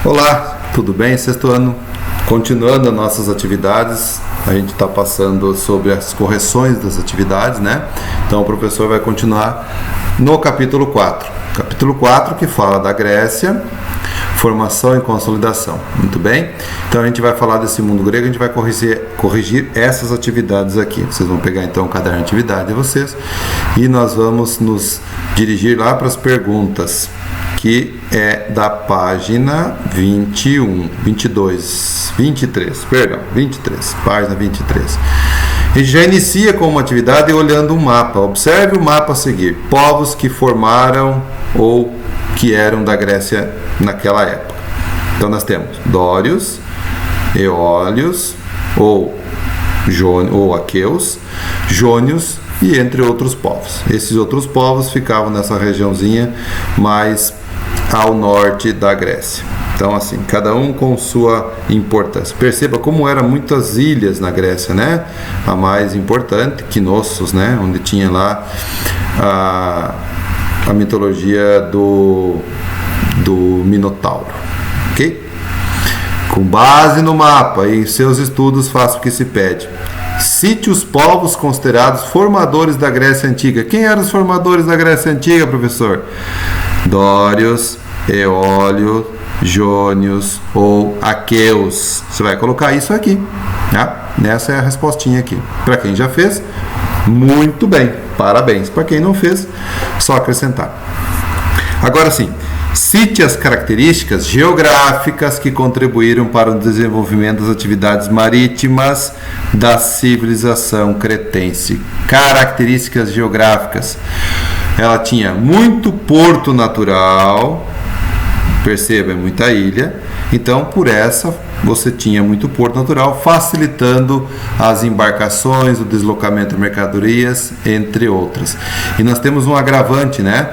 Olá, tudo bem? Sexto ano, continuando as nossas atividades, a gente está passando sobre as correções das atividades, né? Então o professor vai continuar no capítulo 4. Capítulo 4 que fala da Grécia, formação e consolidação. Muito bem? Então a gente vai falar desse mundo grego, a gente vai corrigir essas atividades aqui. Vocês vão pegar então o caderno de atividade de vocês e nós vamos nos dirigir lá para as perguntas, que é da página 23, página 23. A gente já inicia com uma atividade olhando um mapa. Observe o mapa a seguir. Povos que formaram ou que eram da Grécia naquela época. Então nós temos dórios, eólios ou aqueus, jônios e entre outros povos. Esses outros povos ficavam nessa regiãozinha mais ao norte da Grécia. Então assim, cada um com sua importância. Perceba como eram muitas ilhas na Grécia, né? A mais importante, Knossos, né? Onde tinha lá a mitologia do Minotauro. Ok? Com base no mapa e em seus estudos, faça o que se pede. Cite os povos considerados formadores da Grécia Antiga. Quem eram os formadores da Grécia Antiga, professor? Dórios, eólios, jônios ou aqueus. Você vai colocar isso aqui, tá? Essa é a respostinha aqui. Para quem já fez, muito bem, parabéns. Para quem não fez, só acrescentar. Agora sim, cite as características geográficas que contribuíram para o desenvolvimento das atividades marítimas da civilização cretense. Características geográficas. Ela tinha muito porto natural, perceba, é muita ilha, então por essa você tinha muito porto natural, facilitando as embarcações, o deslocamento de mercadorias, entre outras. E nós temos um agravante, né?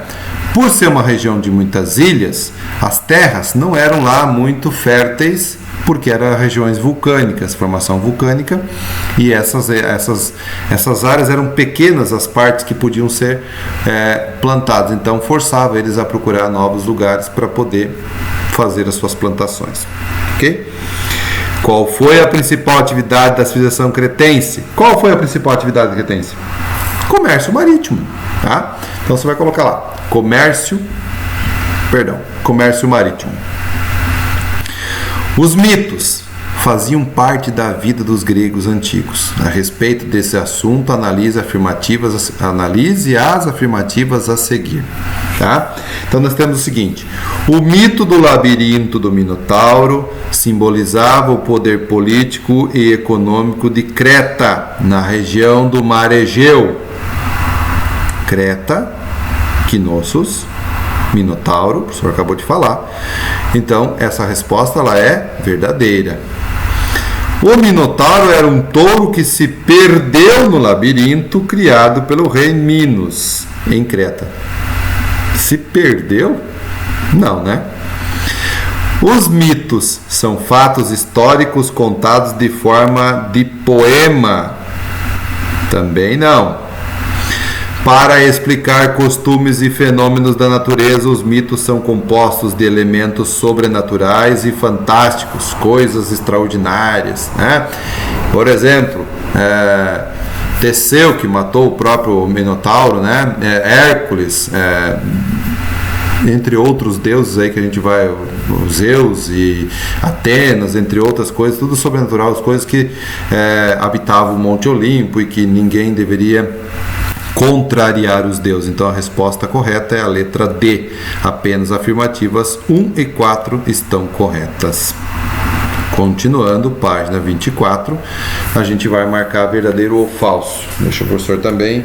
Por ser uma região de muitas ilhas, as terras não eram lá muito férteis, porque eram regiões vulcânicas, formação vulcânica, e essas áreas eram pequenas, as partes que podiam ser plantadas, então forçava eles a procurar novos lugares para poder fazer as suas plantações. Ok? Qual foi a principal atividade da civilização cretense? Qual foi a principal atividade cretense? Comércio marítimo, tá? Então você vai colocar lá, comércio marítimo. Os mitos faziam parte da vida dos gregos antigos. A respeito desse assunto, analise as afirmativas a seguir. Tá? Então nós temos o seguinte: o mito do labirinto do Minotauro simbolizava o poder político e econômico de Creta, na região do Mar Egeu. Creta, Knossos, Minotauro, o professor acabou de falar. Então essa resposta ela é verdadeira. O Minotauro era um touro que se perdeu no labirinto criado pelo rei Minos em Creta. Se perdeu? Não, né? Os mitos são fatos históricos contados de forma de poema. Também não. Para explicar costumes e fenômenos da natureza, os mitos são compostos de elementos sobrenaturais e fantásticos, coisas extraordinárias, né? Por exemplo, Teseu, que matou o próprio Minotauro, né? Hércules, entre outros deuses aí que a gente vai, Zeus e Atenas, entre outras coisas, tudo sobrenatural, as coisas que habitavam o Monte Olimpo e que ninguém deveria contrariar os deuses. Então a resposta correta é a letra D. Apenas afirmativas 1 e 4 estão corretas. Continuando, página 24, a gente vai marcar verdadeiro ou falso. Deixa o professor também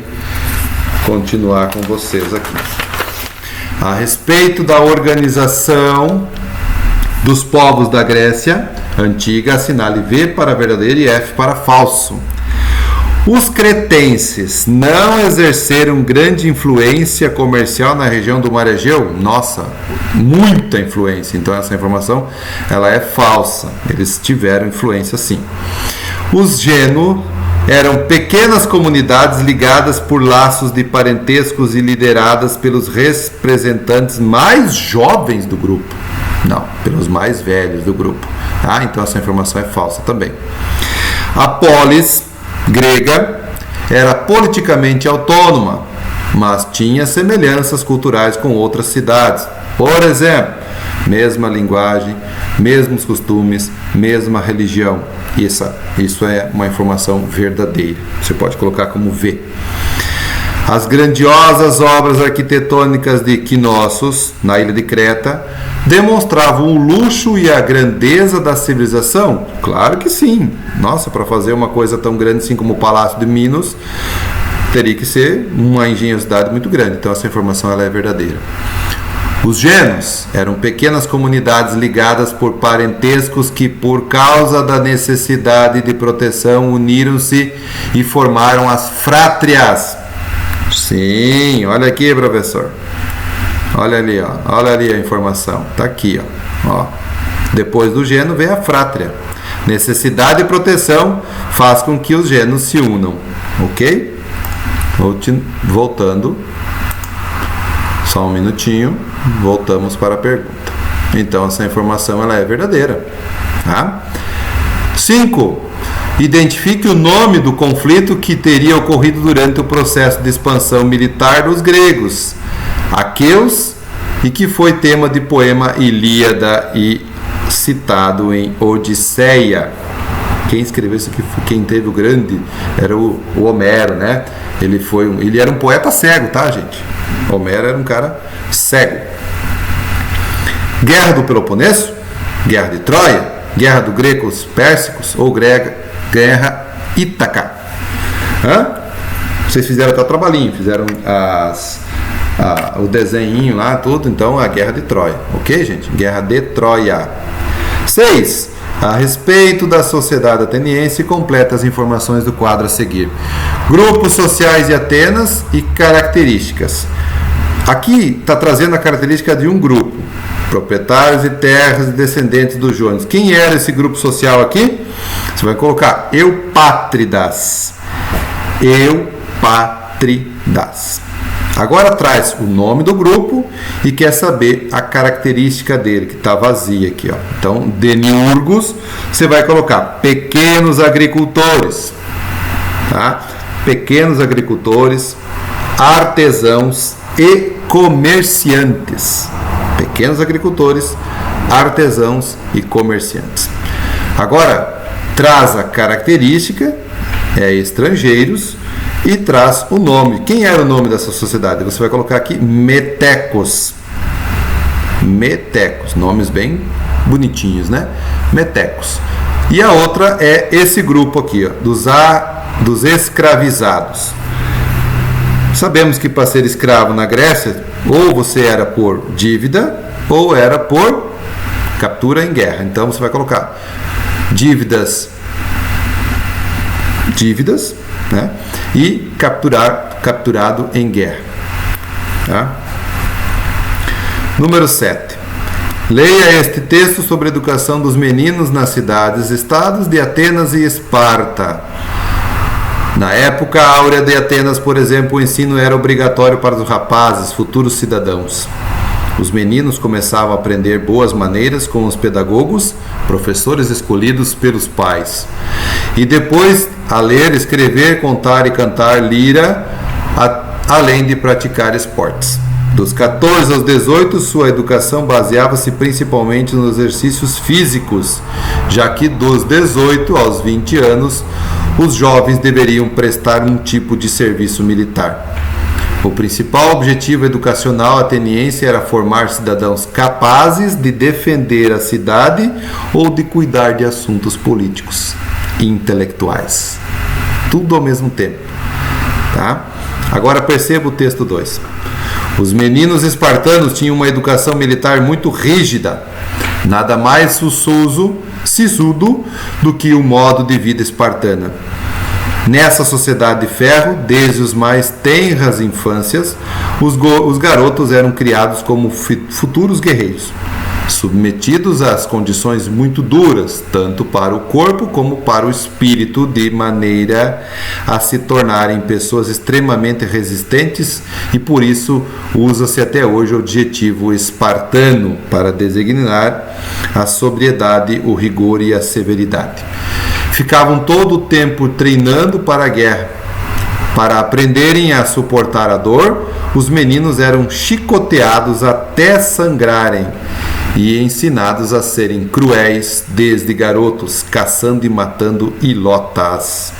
continuar com vocês aqui. A respeito da organização dos povos da Grécia Antiga, assinale V para verdadeiro e F para falso. Os cretenses não exerceram grande influência comercial na região do Mar Egeu? Nossa, muita influência. Então essa informação ela é falsa. Eles tiveram influência sim. Os Geno eram pequenas comunidades ligadas por laços de parentescos e lideradas pelos representantes mais jovens do grupo. Não, pelos mais velhos do grupo. Tá? Então essa informação é falsa também. A polis grega era politicamente autônoma, mas tinha semelhanças culturais com outras cidades. Por exemplo, mesma linguagem, mesmos costumes, mesma religião. Isso é uma informação verdadeira. Você pode colocar como V. As grandiosas obras arquitetônicas de Knossos, na ilha de Creta, demonstravam o luxo e a grandeza da civilização? Claro que sim. Nossa, para fazer uma coisa tão grande assim como o Palácio de Minos, teria que ser uma engenhosidade muito grande. Então essa informação ela é verdadeira. Os gênos eram pequenas comunidades ligadas por parentescos que, por causa da necessidade de proteção, uniram-se e formaram as frátrias. Sim, olha aqui, professor. Olha ali, ó. Olha ali a informação. Tá aqui, ó. Depois do gênero vem a frátria. Necessidade de proteção faz com que os gêneros se unam. Ok? Voltando. Só um minutinho. Voltamos para a pergunta. Então, essa informação ela é verdadeira. Tá? 5. Identifique o nome do conflito que teria ocorrido durante o processo de expansão militar dos gregos, aqueus, e que foi tema de poema Ilíada e citado em Odisseia. Quem escreveu isso aqui, quem teve o grande, era o Homero, né? Ele era um poeta cego, tá, gente? Homero era um cara cego. Guerra do Peloponeso, Guerra de Troia, Guerra dos Gregos Pérsicos ou Guerra Ítaca. Vocês fizeram até o trabalhinho, fizeram o desenho lá, tudo. Então, a Guerra de Troia. Ok, gente? Guerra de Troia. 6. A respeito da sociedade ateniense, completa as informações do quadro a seguir. Grupos sociais de Atenas e características. Aqui está trazendo a característica de um grupo. Proprietários de terras e descendentes dos jônios. Quem era esse grupo social aqui? Você vai colocar Eupátridas. Eupátridas. Agora traz o nome do grupo e quer saber a característica dele, que está vazia aqui. Ó. Então, Demiurgos, você vai colocar pequenos agricultores. Tá? Pequenos agricultores, artesãos e comerciantes. Pequenos agricultores, artesãos e comerciantes. Agora, traz a característica, estrangeiros, e traz o nome. Quem era o nome dessa sociedade? Você vai colocar aqui Metecos. Metecos, nomes bem bonitinhos, né? Metecos. E a outra é esse grupo aqui, ó, dos escravizados. Sabemos que para ser escravo na Grécia, ou você era por dívida, ou era por captura em guerra. Então você vai colocar dívidas, né? E capturado em guerra. Tá? Número 7. Leia este texto sobre a educação dos meninos nas cidades-estados de Atenas e Esparta. Na época áurea de Atenas, por exemplo, o ensino era obrigatório para os rapazes, futuros cidadãos. Os meninos começavam a aprender boas maneiras com os pedagogos, professores escolhidos pelos pais. E depois a ler, escrever, contar e cantar lira, além de praticar esportes. Dos 14 aos 18, sua educação baseava-se principalmente nos exercícios físicos, já que dos 18 aos 20 anos, os jovens deveriam prestar um tipo de serviço militar. O principal objetivo educacional ateniense era formar cidadãos capazes de defender a cidade ou de cuidar de assuntos políticos e intelectuais. Tudo ao mesmo tempo. Tá? Agora perceba o texto 2. Os meninos espartanos tinham uma educação militar muito rígida, nada mais sisudo do que o modo de vida espartana. Nessa sociedade de ferro, desde os mais tenras infâncias, os garotos eram criados como futuros guerreiros. submetidos às condições muito duras, tanto para o corpo como para o espírito, de maneira a se tornarem pessoas extremamente resistentes, e por isso usa-se até hoje o adjetivo espartano para designar a sobriedade, o rigor e a severidade. Ficavam todo o tempo treinando para a guerra. Para aprenderem a suportar a dor, os meninos eram chicoteados até sangrarem e ensinados a serem cruéis desde garotos, caçando e matando ilotas,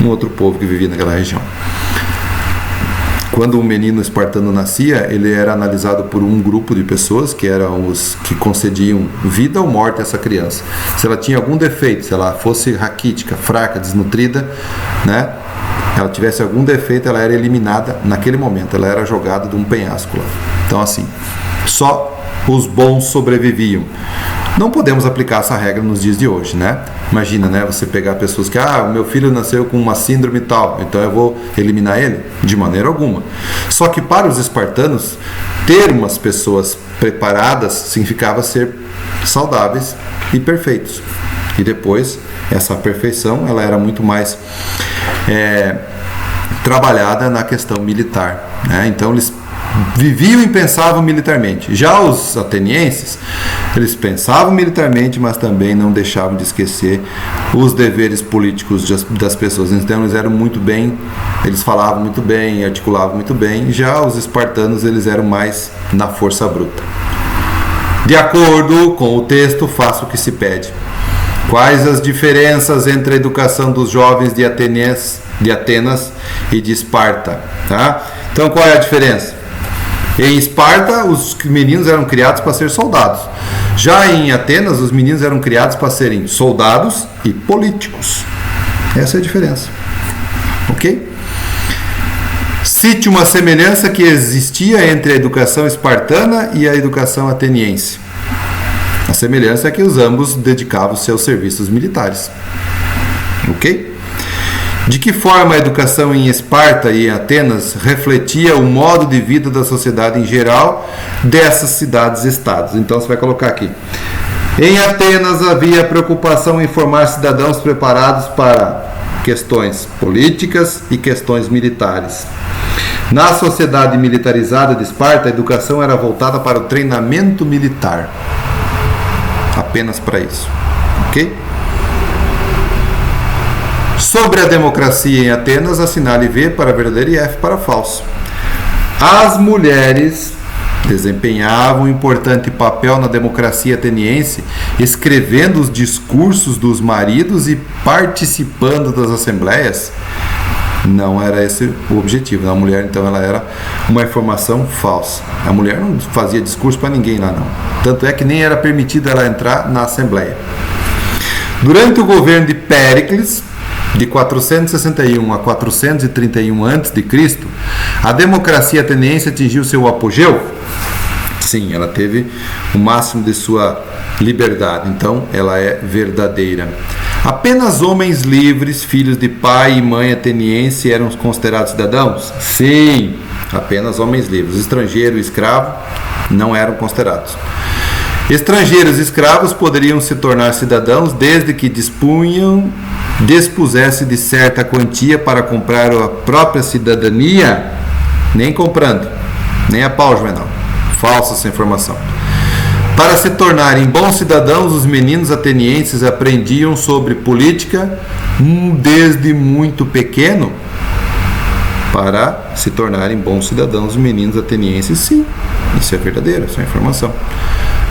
um outro povo que vivia naquela região. Quando um menino espartano nascia, ele era analisado por um grupo de pessoas que eram os que concediam vida ou morte a essa criança. Se ela tinha algum defeito, se ela fosse raquítica, fraca, desnutrida, né? Ela tivesse algum defeito, ela era eliminada naquele momento, ela era jogada de um penhasco lá. Então, assim, só os bons sobreviviam. Não podemos aplicar essa regra nos dias de hoje, né? Imagina, né? Você pegar pessoas que, o meu filho nasceu com uma síndrome tal, então eu vou eliminar ele? De maneira alguma. Só que para os espartanos, ter umas pessoas preparadas significava ser saudáveis e perfeitos. E depois, essa perfeição, ela era muito mais trabalhada na questão militar, né? Então eles viviam e pensavam militarmente. Já os atenienses, eles pensavam militarmente, mas também não deixavam de esquecer os deveres políticos das pessoas. Então eles eram muito bem, eles falavam muito bem, articulavam muito bem. Já os espartanos, eles eram mais na força bruta. De acordo com o texto, faça o que se pede. Quais as diferenças entre a educação dos jovens de Atenas e de Esparta? Tá? Então qual é a diferença? Em Esparta, os meninos eram criados para ser soldados. Já em Atenas, os meninos eram criados para serem soldados e políticos. Essa é a diferença. Ok? Cite uma semelhança que existia entre a educação espartana e a educação ateniense. A semelhança é que os ambos dedicavam seus serviços militares. Ok? De que forma a educação em Esparta e em Atenas refletia o modo de vida da sociedade em geral dessas cidades-estados? Então você vai colocar aqui. Em Atenas havia preocupação em formar cidadãos preparados para questões políticas e questões militares. Na sociedade militarizada de Esparta, a educação era voltada para o treinamento militar. Apenas para isso. Ok? Sobre a democracia em Atenas, assinale V para verdadeiro e F para falso. As mulheres desempenhavam um importante papel na democracia ateniense, escrevendo os discursos dos maridos e participando das assembleias. Não era esse o objetivo. A mulher, então, ela era uma informação falsa. A mulher não fazia discurso para ninguém lá, não. Tanto é que nem era permitido ela entrar na assembleia. Durante o governo de Péricles, de 461 a 431 a.C., a democracia ateniense atingiu seu apogeu? Sim, ela teve o máximo de sua liberdade, então ela é verdadeira. Apenas homens livres, filhos de pai e mãe ateniense, eram considerados cidadãos? Sim, apenas homens livres. Estrangeiro e escravo não eram considerados. Estrangeiros e escravos poderiam se tornar cidadãos desde que dispusesse de certa quantia para comprar a própria cidadania, nem comprando, nem a pau, Juvenal. Falsa essa informação. Para se tornarem bons cidadãos, os meninos atenienses aprendiam sobre política desde muito pequeno. Para se tornarem bons cidadãos, os meninos atenienses, sim. Isso é verdadeiro, essa é uma informação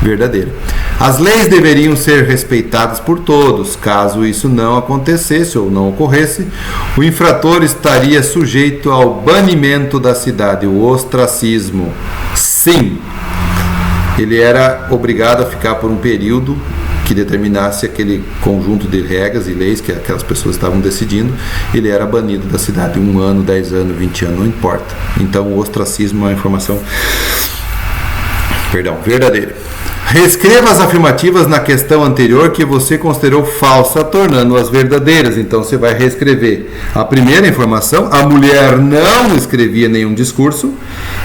verdadeira. As leis deveriam ser respeitadas por todos. Caso isso não acontecesse ou não ocorresse, o infrator estaria sujeito ao banimento da cidade, o ostracismo. Sim, ele era obrigado a ficar por um período que determinasse aquele conjunto de regras e leis que aquelas pessoas estavam decidindo. Ele era banido da cidade 1 ano, 10 anos, 20 anos, não importa. Então o ostracismo é uma informação verdadeira. Reescreva as afirmativas na questão anterior que você considerou falsa, tornando-as verdadeiras. Então você vai reescrever a primeira informação: a mulher não escrevia nenhum discurso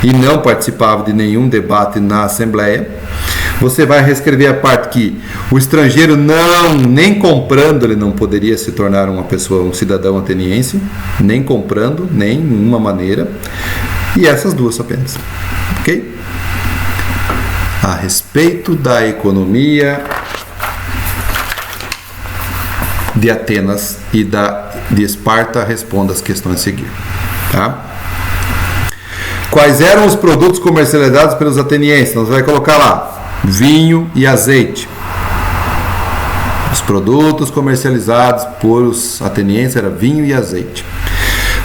e não participava de nenhum debate na Assembleia. Você vai reescrever a parte que o estrangeiro nem comprando, ele não poderia se tornar uma pessoa, um cidadão ateniense, nem comprando, nem de nenhuma maneira. E essas duas apenas. Ok? A respeito da economia de Atenas e de Esparta, responda as questões a seguir. Tá? Quais eram os produtos comercializados pelos atenienses? Nós vamos colocar lá vinho e azeite. Os produtos comercializados por os atenienses eram vinho e azeite.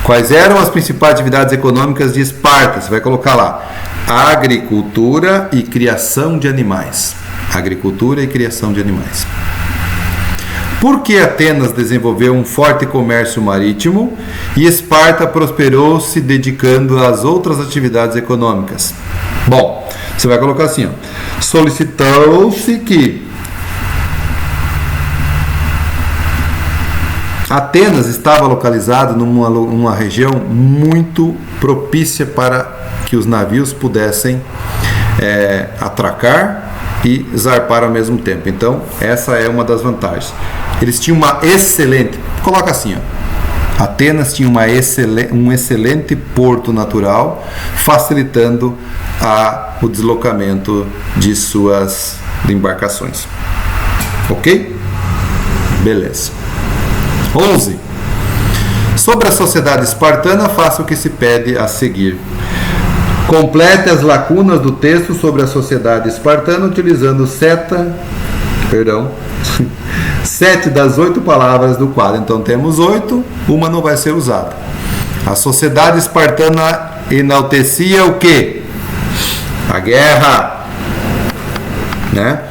Quais eram as principais atividades econômicas de Esparta? Você vai colocar lá agricultura e criação de animais. Agricultura e criação de animais. Por que Atenas desenvolveu um forte comércio marítimo e Esparta prosperou se dedicando às outras atividades econômicas? Bom, você vai colocar assim, ó. Solicitou-se que Atenas estava localizado numa região muito propícia para que os navios pudessem atracar e zarpar ao mesmo tempo. Então, essa é uma das vantagens. Eles tinham uma excelente... Coloca assim, ó. Atenas tinha um excelente porto natural, facilitando o deslocamento de suas embarcações. Ok? Beleza. 11. Sobre a sociedade espartana, faça o que se pede a seguir. Complete as lacunas do texto sobre a sociedade espartana utilizando 7 das 8 palavras do quadro. Então temos 8, uma não vai ser usada. A sociedade espartana enaltecia o quê? A guerra, né?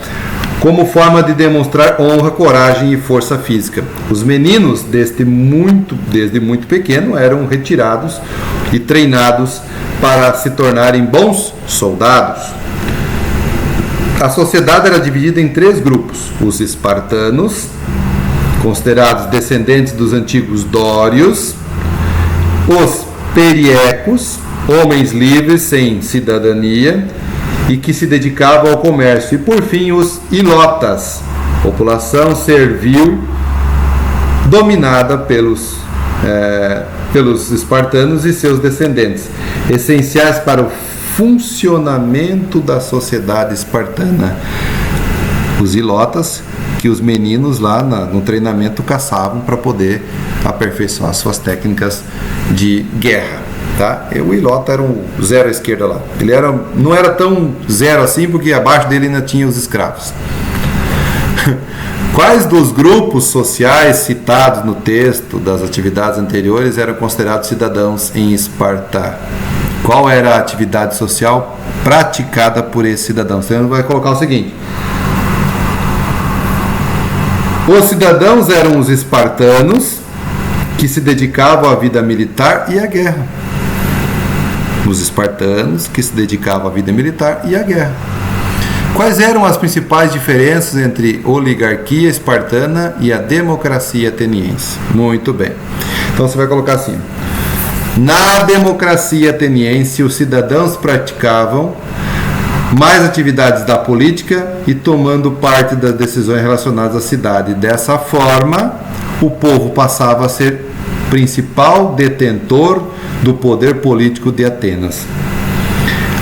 Como forma de demonstrar honra, coragem e força física. Os meninos, desde muito pequeno, eram retirados e treinados para se tornarem bons soldados. A sociedade era dividida em 3 grupos: os espartanos, considerados descendentes dos antigos dórios; os periecos, homens livres sem cidadania e que se dedicavam ao comércio; e por fim os ilotas, população servil dominada pelos espartanos e seus descendentes, essenciais para o funcionamento da sociedade espartana. Os ilotas, que os meninos lá no treinamento caçavam para poder aperfeiçoar suas técnicas de guerra. Tá? O ilota era um zero à esquerda lá. Ele não era tão zero assim, porque abaixo dele ainda tinha os escravos. Quais dos grupos sociais citados no texto das atividades anteriores eram considerados cidadãos em Esparta? Qual era a atividade social praticada por esses cidadãos? Então vai colocar o seguinte: os cidadãos eram os espartanos que se dedicavam à vida militar e à guerra. Os espartanos que se dedicavam à vida militar e à guerra. Quais eram as principais diferenças entre a oligarquia espartana e a democracia ateniense? Muito bem. Então você vai colocar assim: na democracia ateniense, os cidadãos praticavam mais atividades da política e tomando parte das decisões relacionadas à cidade. Dessa forma, o povo passava a ser principal detentor do poder político de Atenas.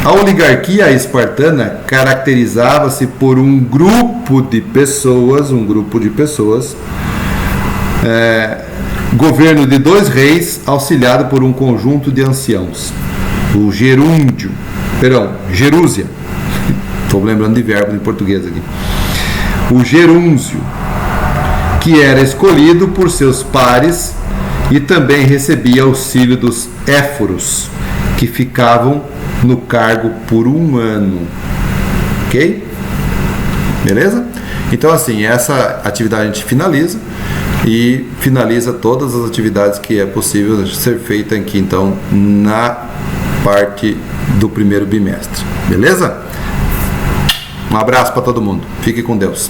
A oligarquia espartana caracterizava-se por um grupo de pessoas, governo de 2 reis, auxiliado por um conjunto de anciãos. O gerúndio, gerúzia, estou lembrando de verbo em português aqui. O gerúncio, que era escolhido por seus pares e também recebia auxílio dos éforos, que ficavam no cargo por 1 ano. Ok? Beleza? Então, assim, essa atividade a gente finaliza e finaliza todas as atividades que é possível ser feita aqui, então, na parte do primeiro bimestre. Beleza? Um abraço para todo mundo. Fique com Deus.